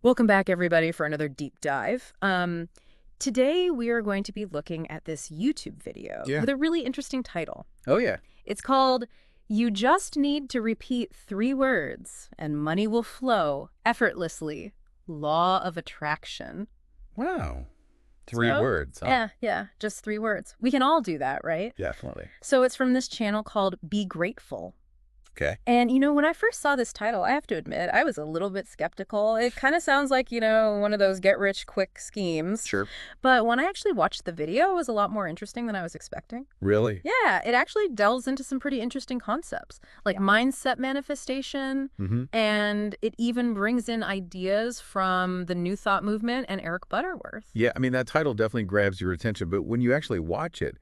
Welcome back, everybody, for another deep dive. Today we are going to be looking at this YouTube video Yeah. with a really interesting title. Oh, yeah. It's called "You Just Need to Repeat 3 Words and Money Will Flow Effortlessly. Law of Attraction." Wow. Three So, words, huh? yeah, just 3 words. We can all do that, right? Definitely. So it's from this channel called Be Grateful. Okay. And, when I first saw this title, I have to admit, I was a little bit skeptical. It kind of sounds like, one of those get-rich-quick schemes. Sure. But when I actually watched the video, it was a lot more interesting than I was expecting. Really? Yeah, it actually delves into some pretty interesting concepts, like mindset manifestation, Mm-hmm. and it even brings in ideas from the New Thought movement and Eric Butterworth. Yeah, I mean, that title definitely grabs your attention, but when you actually watch it,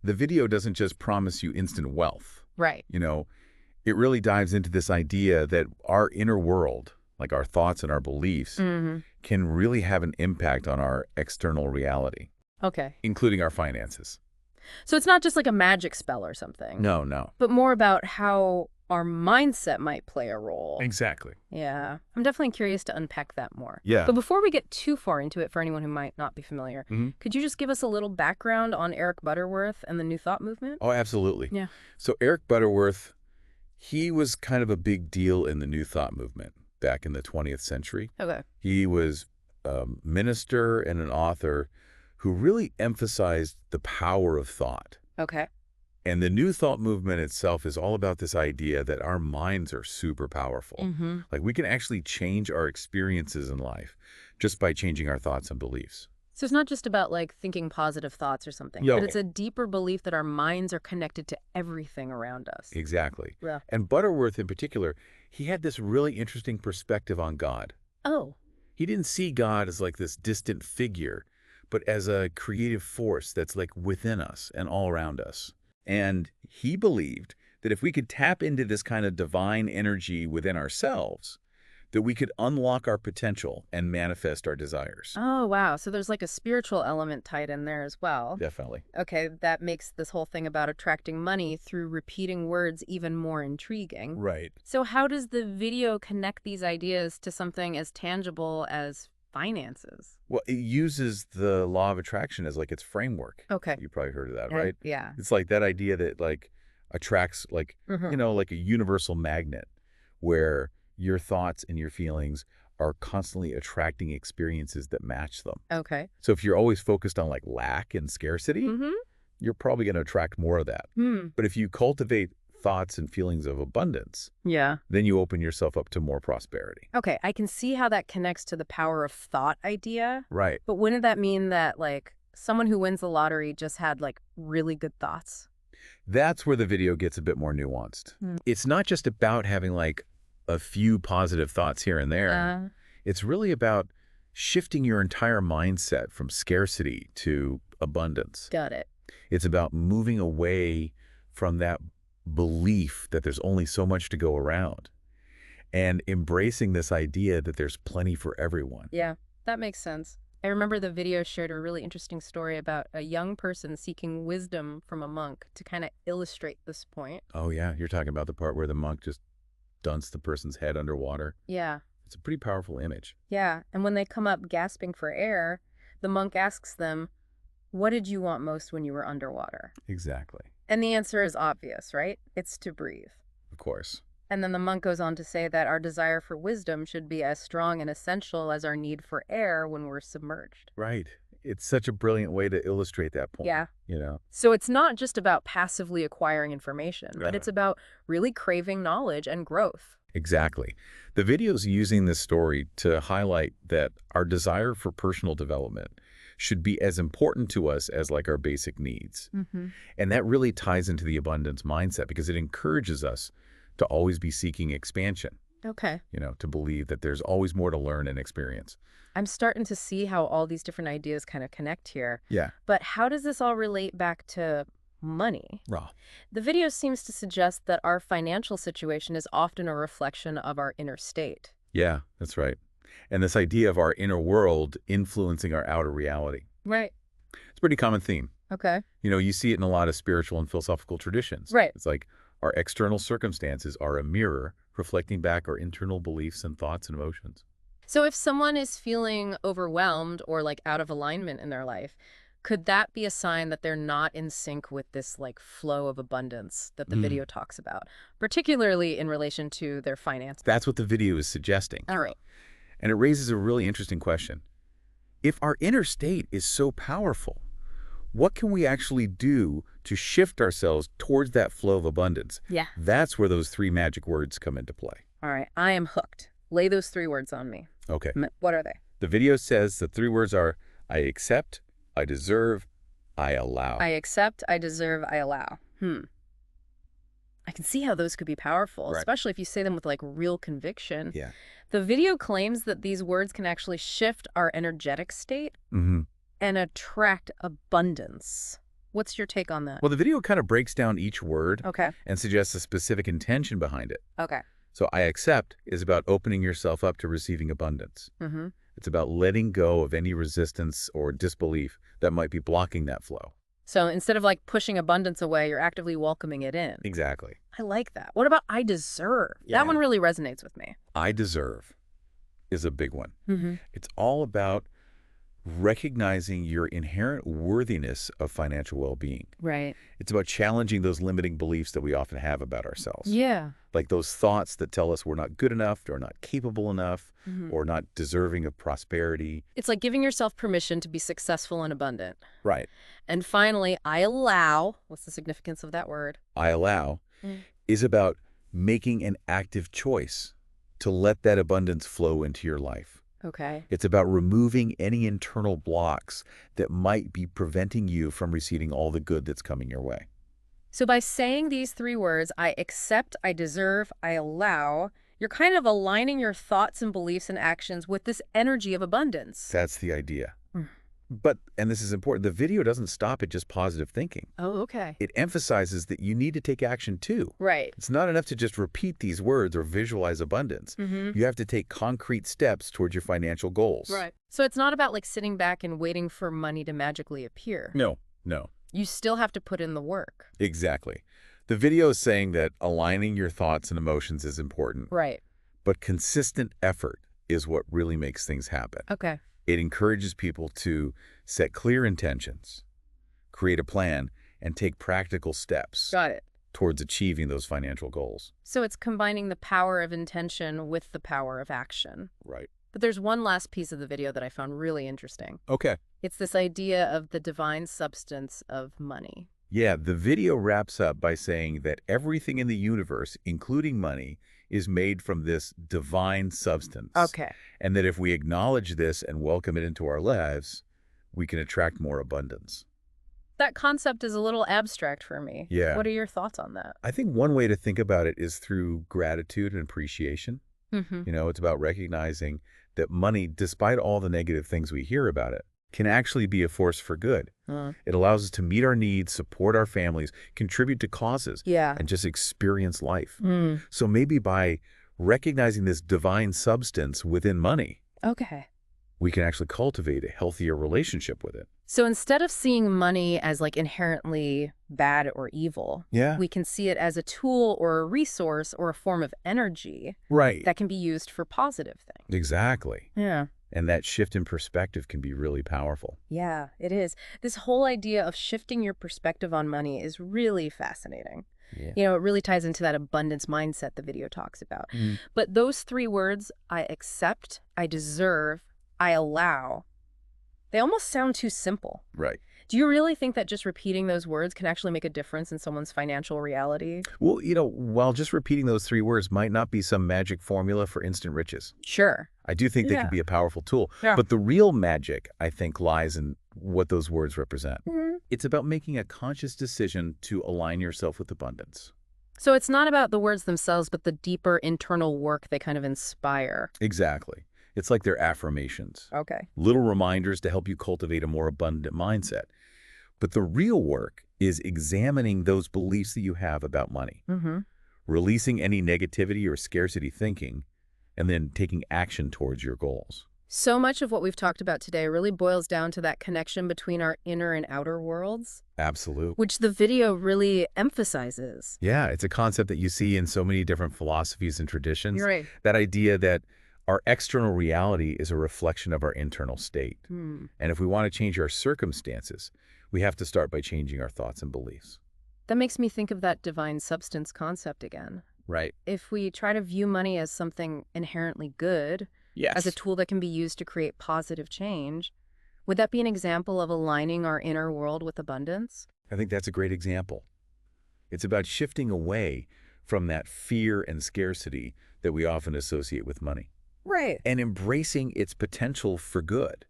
the video doesn't just promise you instant wealth. Right. It really dives into this idea that our inner world, like our thoughts and our beliefs, Mm-hmm. can really have an impact on our external reality, Okay. including our finances. So it's not just like a magic spell or something. No, no. But more about how our mindset might play a role. Exactly. Yeah, I'm definitely curious to unpack that more. Yeah. But before we get too far into it, for anyone who might not be familiar, Mm-hmm. could you just give us a little background on Eric Butterworth and the New Thought movement? Oh, absolutely. Yeah. So Eric Butterworth, he was kind of a big deal in the New Thought movement back in the 20th century. Okay. He was a minister and an author who really emphasized the power of thought. Okay. And the New Thought movement itself is all about this idea that our minds are super powerful. Mm-hmm. Like we can actually change our experiences in life just by changing our thoughts and beliefs. So it's not just about like thinking positive thoughts or something, Yo. but it's a deeper belief that our minds are connected to everything around us. Exactly. Yeah. And Butterworth in particular, he had this really interesting perspective on God. Oh. He didn't see God as like this distant figure, but as a creative force that's like within us and all around us. And he believed that if we could tap into this kind of divine energy within ourselves, that we could unlock our potential and manifest our desires. Oh, wow. So there's like a spiritual element tied in there as well. Definitely. Okay, that makes this whole thing about attracting money through repeating words even more intriguing. Right. So how does the video connect these ideas to something as tangible as finances? Well, it uses the law of attraction as like its framework. Okay. You probably heard of that, right? Yeah. It's like that idea that like attracts like, Mhm. like a universal magnet where your thoughts and your feelings are constantly attracting experiences that match them. Okay. So if you're always focused on like lack and scarcity, Mm-hmm. you're probably going to attract more of that. Hmm. But if you cultivate thoughts and feelings of abundance, Yeah. then you open yourself up to more prosperity. Okay, I can see how that connects to the power of thought idea. Right. But wouldn't that mean that, like, someone who wins the lottery just had, like, really good thoughts? That's where the video gets a bit more nuanced. Hmm. It's not just about having like a few positive thoughts here and there. It's really about shifting your entire mindset from scarcity to abundance. Got it. It's about moving away from that belief that there's only so much to go around and embracing this idea that there's plenty for everyone. Yeah, that makes sense. I remember the video shared a really interesting story about a young person seeking wisdom from a monk to kind of illustrate this point. Oh yeah, you're talking about the part where the monk just dunks the person's head underwater. Yeah, It's a pretty powerful image. yeah. And when they come up gasping for air, the monk asks them, "What did you want most when you were underwater?" Exactly. And the answer is obvious, right? It's to breathe. Of course. And then the monk goes on to say that our desire for wisdom should be as strong and essential as our need for air when we're submerged. Right. It's such a brilliant way to illustrate that point. Yeah. So it's not just about passively acquiring information, but Right. it's about really craving knowledge and growth. exactly. The video's using this story to highlight that our desire for personal development should be as important to us as like our basic needs. Mm-hmm. And that really ties into the abundance mindset because it encourages us to always be seeking expansion, Okay. to believe that there's always more to learn and experience. I'm starting to see how all these different ideas kind of connect here. Yeah. But how does this all relate back to money? Raw. The video seems to suggest that our financial situation is often a reflection of our inner state. Yeah, that's right. And this idea of our inner world influencing our outer reality. Right. It's a pretty common theme. Okay. You see it in a lot of spiritual and philosophical traditions. Right. It's like our external circumstances are a mirror reflecting back our internal beliefs and thoughts and emotions. So if someone is feeling overwhelmed or like out of alignment in their life, could that be a sign that they're not in sync with this like flow of abundance that the Mm. video talks about, particularly in relation to their finances? That's what the video is suggesting. All right. And it raises a really interesting question. If our inner state is so powerful, what can we actually do to shift ourselves towards that flow of abundance? Yeah. That's where those 3 magic words come into play. All right. I am hooked. Lay those 3 words on me. Okay. What are they? The video says the 3 words are, I accept, I deserve, I allow. I accept, I deserve, I allow. I can see how those could be powerful, Right. especially if you say them with like real conviction. Yeah. The video claims that these words can actually shift our energetic state Mm-hmm. and attract abundance. What's your take on that? Well, the video kind of breaks down each word Okay. and suggests a specific intention behind it. Okay. So I accept is about opening yourself up to receiving abundance. Mm-hmm. It's about letting go of any resistance or disbelief that might be blocking that flow. So instead of like pushing abundance away, you're actively welcoming it in. Exactly. I like that. What about I deserve? Yeah. That one really resonates with me. I deserve is a big one. Mm-hmm. It's all about recognizing your inherent worthiness of financial well-being. Right. It's about challenging those limiting beliefs that we often have about ourselves. Yeah. Like those thoughts that tell us we're not good enough, or not capable enough, Mm-hmm. or not deserving of prosperity. It's like giving yourself permission to be successful and abundant. Right. And finally, I allow, what's the significance of that word? I allow Mm. is about making an active choice to let that abundance flow into your life. Okay. It's about removing any internal blocks that might be preventing you from receiving all the good that's coming your way. So by saying these 3 words, I accept, I deserve, I allow, you're kind of aligning your thoughts and beliefs and actions with this energy of abundance. That's the idea. Mm. But, and this is important, the video doesn't stop at just positive thinking. Oh, okay. It emphasizes that you need to take action too. Right. It's not enough to just repeat these words or visualize abundance. Mm-hmm. You have to take concrete steps towards your financial goals. Right. So it's not about like sitting back and waiting for money to magically appear. No. You still have to put in the work. Exactly. The video is saying that aligning your thoughts and emotions is important, Right. but consistent effort is what really makes things happen. Okay. It encourages people to set clear intentions, create a plan, and take practical steps Got it. towards achieving those financial goals. So it's combining the power of intention with the power of action. Right. But there's one last piece of the video that I found really interesting. Okay. It's this idea of the divine substance of money. Yeah, the video wraps up by saying that everything in the universe, including money, is made from this divine substance. Okay. And that if we acknowledge this and welcome it into our lives, we can attract more abundance. That concept is a little abstract for me. Yeah. What are your thoughts on that? I think one way to think about it is through gratitude and appreciation. Mm-hmm. You know, it's about recognizing that money, despite all the negative things we hear about it, can actually be a force for good. It allows us to meet our needs, support our families, contribute to causes, Yeah. and just experience life. Mm. So maybe by recognizing this divine substance within money, Okay. we can actually cultivate a healthier relationship with it. So instead of seeing money as like inherently bad or evil, Yeah. we can see it as a tool or a resource or a form of energy Right. that can be used for positive things. Exactly. Yeah. And that shift in perspective can be really powerful. Yeah, it is. This whole idea of shifting your perspective on money is really fascinating. Yeah. You know, it really ties into that abundance mindset the video talks about. Mm. But those 3 words, I accept, I deserve, I allow, they almost sound too simple. Right. Do you really think that just repeating those words can actually make a difference in someone's financial reality? Well, you know, while just repeating those 3 words might not be some magic formula for instant riches, Sure. I do think they Yeah. can be a powerful tool. Yeah. But the real magic, I think, lies in what those words represent. Mm-hmm. It's about making a conscious decision to align yourself with abundance. So it's not about the words themselves, but the deeper internal work they kind of inspire. Exactly. It's like they're affirmations, Okay. little reminders to help you cultivate a more abundant mindset. But the real work is examining those beliefs that you have about money, Mm-hmm. releasing any negativity or scarcity thinking, and then taking action towards your goals. So much of what we've talked about today really boils down to that connection between our inner and outer worlds, Absolutely. which the video really emphasizes. Yeah, it's a concept that you see in so many different philosophies and traditions. You're right. That idea that Our external reality is a reflection of our internal state. Hmm. And if we want to change our circumstances, we have to start by changing our thoughts and beliefs. That makes me think of that divine substance concept again. Right. If we try to view money as something inherently good, as a Yes. tool that can be used to create positive change, would that be an example of aligning our inner world with abundance? I think that's a great example. It's about shifting away from that fear and scarcity that we often associate with money Right. and embracing its potential for good.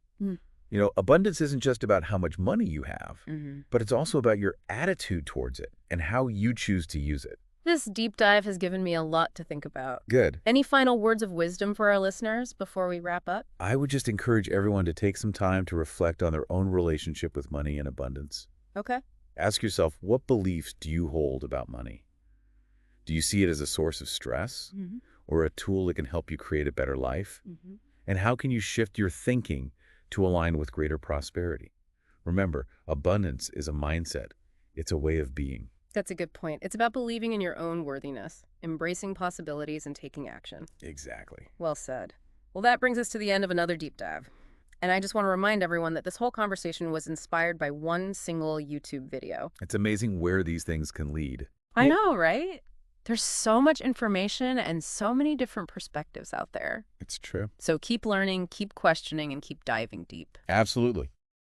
Abundance isn't just about how much money you have, Mm-hmm. but it's also about your attitude towards it and how you choose to use it. This deep dive has given me a lot to think about. Good. Any final words of wisdom for our listeners before we wrap up? I would just encourage everyone to take some time to reflect on their own relationship with money and abundance. Okay. Ask yourself, what beliefs do you hold about money? Do you see it as a source of stress Mm-hmm. or a tool that can help you create a better life? Mm-hmm. And how can you shift your thinking to align with greater prosperity? Remember, abundance is a mindset. It's a way of being. That's a good point. It's about believing in your own worthiness, embracing possibilities, and taking action. Exactly. Well said. Well, that brings us to the end of another deep dive. And I just want to remind everyone that this whole conversation was inspired by one single YouTube video. It's amazing where these things can lead. I know, right? There's so much information and so many different perspectives out there. It's true. So keep learning, keep questioning, and keep diving deep. Absolutely.